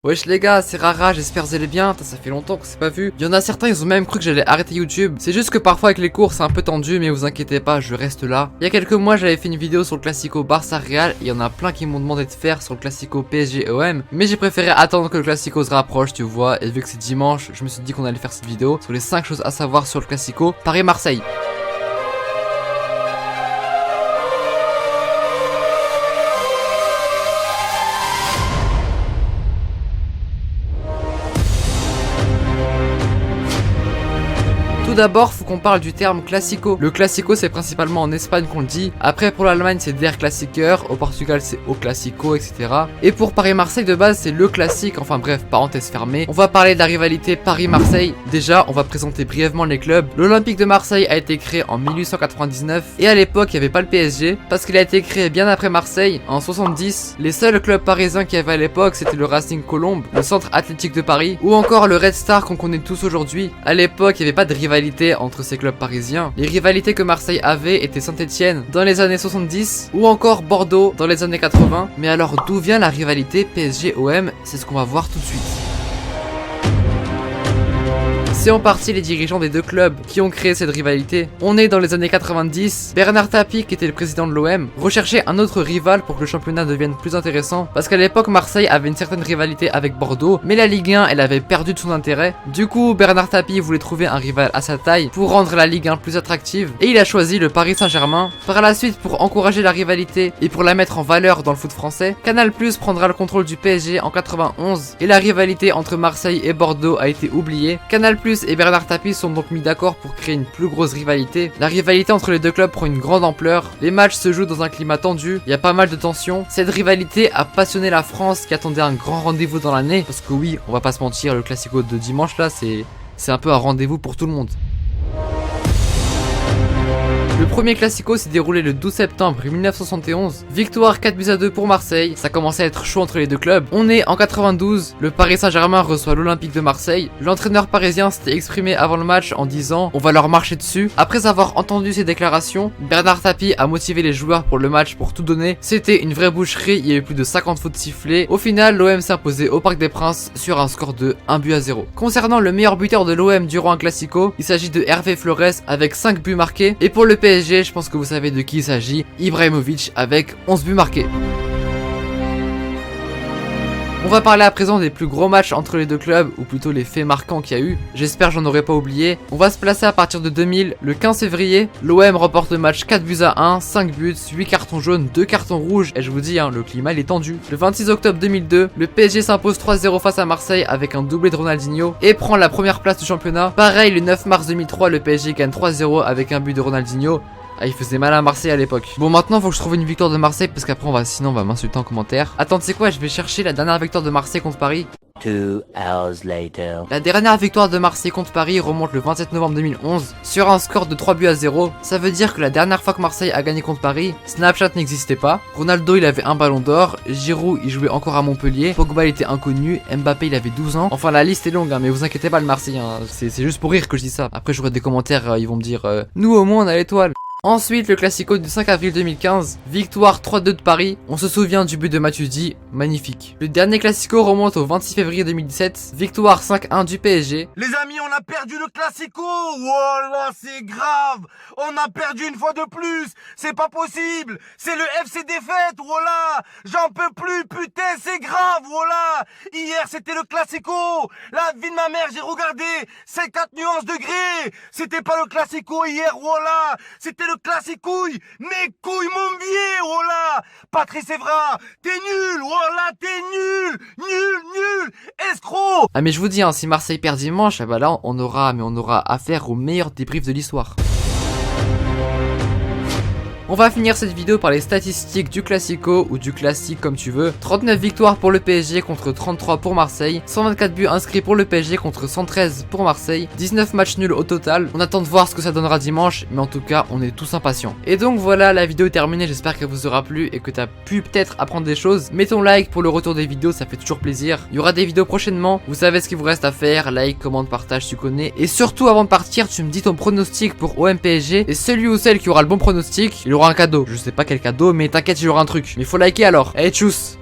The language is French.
Wesh les gars, c'est Rara, j'espère que vous allez bien, ça fait longtemps qu'on s'est pas vu. Il y en a certains, ils ont même cru que j'allais arrêter YouTube. C'est juste que parfois avec les cours c'est un peu tendu, mais vous inquiétez pas, je reste là. Il y a quelques mois j'avais fait une vidéo sur le Classico Barça Real, et il y en a plein qui m'ont demandé de faire sur le Classico PSG OM. Mais j'ai préféré attendre que le Classico se rapproche, tu vois, et vu que c'est dimanche, je me suis dit qu'on allait faire cette vidéo sur les 5 choses à savoir sur le Classico Paris-Marseille. Tout d'abord, faut qu'on parle du terme classico. Le classico, c'est principalement en Espagne qu'on le dit. Après, pour l'Allemagne, c'est der Klassiker. Au Portugal, c'est o Classico, etc. Et pour Paris-Marseille, de base, c'est le classique. Enfin bref, parenthèse fermée. On va parler de la rivalité Paris-Marseille. Déjà, on va présenter brièvement les clubs. L'Olympique de Marseille a été créé en 1899. Et à l'époque, il n'y avait pas le PSG. Parce qu'il a été créé bien après Marseille, en 70. Les seuls clubs parisiens qu'il y avait à l'époque, c'était le Racing Colombe, le Centre Athlétique de Paris, ou encore le Red Star qu'on connaît tous aujourd'hui. À l'époque, il n'y avait pas de rivalité entre ces clubs parisiens. Les rivalités que Marseille avait étaient Saint-Etienne dans les années 70 ou encore Bordeaux dans les années 80. Mais alors d'où vient la rivalité PSG-OM? C'est ce qu'on va voir tout de suite. C'est en partie les dirigeants des deux clubs qui ont créé cette rivalité. On est dans les années 90, Bernard Tapie, qui était le président de l'OM, recherchait un autre rival pour que le championnat devienne plus intéressant, parce qu'à l'époque Marseille avait une certaine rivalité avec Bordeaux, mais la Ligue 1 elle avait perdu de son intérêt. Du coup Bernard Tapie voulait trouver un rival à sa taille pour rendre la Ligue 1 plus attractive, et il a choisi le Paris Saint-Germain. Par la suite, pour encourager la rivalité et pour la mettre en valeur dans le foot français, Canal+ prendra le contrôle du PSG en 91, et la rivalité entre Marseille et Bordeaux a été oubliée. Canal+ et Bernard Tapie sont donc mis d'accord pour créer une plus grosse rivalité. La rivalité entre les deux clubs prend une grande ampleur. Les matchs se jouent dans un climat tendu, il y a pas mal de tensions. Cette rivalité a passionné la France qui attendait un grand rendez-vous dans l'année. Parce que oui, on va pas se mentir, le Classico de dimanche là, c'est un peu un rendez-vous pour tout le monde. Le premier Classico s'est déroulé le 12 septembre 1971. Victoire 4-2 pour Marseille. Ça commençait à être chaud entre les deux clubs. On est en 92. Le Paris Saint-Germain reçoit l'Olympique de Marseille. L'entraîneur parisien s'était exprimé avant le match en disant « On va leur marcher dessus ». Après avoir entendu ces déclarations, Bernard Tapie a motivé les joueurs pour le match pour tout donner. C'était une vraie boucherie. Il y a eu plus de 50 fautes sifflées. Au final, l'OM s'est imposé au Parc des Princes sur un score de 1-0. Concernant le meilleur buteur de l'OM durant un Classico, il s'agit de Hervé Flores avec 5 buts marqués. Et pour le PSG, je pense que vous savez de qui il s'agit, Ibrahimovic avec 11 buts marqués. On va parler à présent des plus gros matchs entre les deux clubs, ou plutôt les faits marquants qu'il y a eu. J'espère j'en aurais pas oublié. On va se placer à partir de 2000. Le 15 février, l'OM remporte le match 4-1, 5 buts, 8 cartons jaunes, 2 cartons rouges. Et je vous dis, le climat il est tendu. Le 26 octobre 2002, le PSG s'impose 3-0 face à Marseille avec un doublé de Ronaldinho et prend la première place du championnat. Pareil, le 9 mars 2003, le PSG gagne 3-0 avec un but de Ronaldinho. Ah, il faisait mal à Marseille à l'époque. Bon, maintenant faut que je trouve une victoire de Marseille parce qu'après sinon on va m'insulter en commentaire. Attends, tu sais quoi, je vais chercher la dernière victoire de Marseille contre Paris. 2 hours later. La dernière victoire de Marseille contre Paris remonte le 27 novembre 2011 sur un score de 3-0. Ça veut dire que la dernière fois que Marseille a gagné contre Paris, Snapchat n'existait pas. Ronaldo il avait un ballon d'or, Giroud il jouait encore à Montpellier, Pogba il était inconnu, Mbappé il avait 12 ans. Enfin la liste est longue mais vous inquiétez pas le Marseille, c'est juste pour rire que je dis ça. Après j'aurai des commentaires, ils vont me dire nous au moins on a l'étoile. Ensuite, le Classico du 5 avril 2015, victoire 3-2 de Paris. On se souvient du but de Matuidi, magnifique. Le dernier Classico remonte au 26 février 2017, victoire 5-1 du PSG. Les amis, on a perdu le Classico. Voilà, c'est grave. On a perdu une fois de plus. C'est pas possible. C'est le FC défaite. Voilà, j'en peux plus. Putain, c'est grave. Voilà. Hier, c'était le Classico. La vie de ma mère, j'ai regardé 50 nuances degrés. C'était pas le Classico hier. Voilà, c'était le classicouille, mes couilles mon biais, voilà. Patrice Evra, t'es nul, voilà, t'es nul, escroc. Ah mais je vous dis, si Marseille perd dimanche, bah là on aura affaire au meilleur débrief de l'histoire. On va finir cette vidéo par les statistiques du Classico ou du classique comme tu veux. 39 victoires pour le PSG contre 33 pour Marseille, 124 buts inscrits pour le PSG contre 113 pour Marseille, 19 matchs nuls au total. On attend de voir ce que ça donnera dimanche, mais en tout cas on est tous impatients. Et donc voilà, la vidéo est terminée, j'espère qu'elle vous aura plu et que t'as pu peut-être apprendre des choses. Mets ton like pour le retour des vidéos, ça fait toujours plaisir. Il y aura des vidéos prochainement, vous savez ce qu'il vous reste à faire, like, commente, partage, tu connais. Et surtout avant de partir, tu me dis ton pronostic pour OM PSG, et celui ou celle qui aura le bon pronostic, il aura un cadeau. Je sais pas quel cadeau, mais t'inquiète, il y aura un truc. Mais faut liker alors. Allez, tchuss.